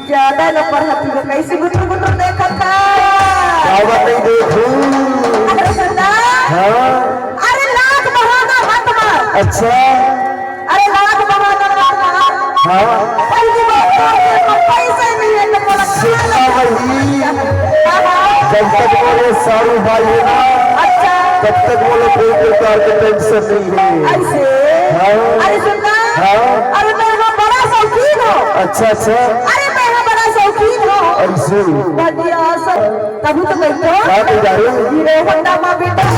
ज्यादा न पढ़ती हो कैसे गुटू गुटू देखा था नहीं देखू। अरे सुना हाँ अरे लाख बहाना मत मार। अच्छा अरे लाख बहाना मत मार। हाँ पहली बात तो पैसे नहीं है तो बोला सीखा वही जब तक बोले सारू भाई है ना अच्छा तब तक बोले कोई प्रकार की टेंशन नहीं है ऐसे हाँ अरे सुना हाँ अरे मैं यहाँ बड़ा शौकीन हो। अच्छा अच्छा अरे मैं यहाँ बड़ा शौकीन हो ऐसे बढ़िया सब तभी तो मैं तो क्या कह रहे हो हीरो होंडा माँ बेटा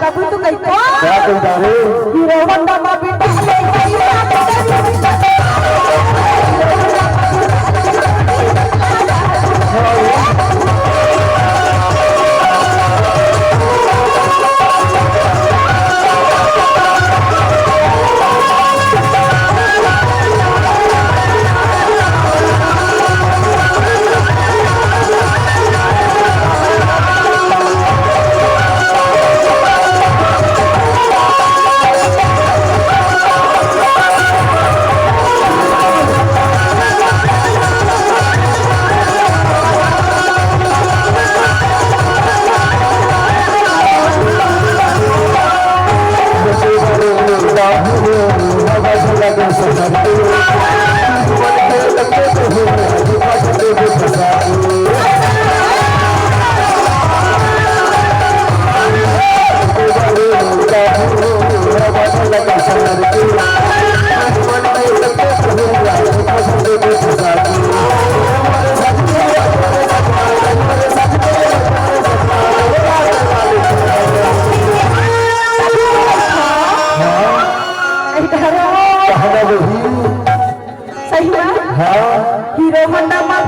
तभी तो कहते क्या कह रहे हो हीरो होंडा माँ बेटा हीरो होंडा माँ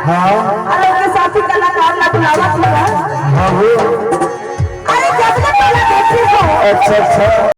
हाँ अरे उनके साथी कलाकार ना बुलावा थी हाँ वो अरे जब तक पहले देखी हो अच्छा अच्छा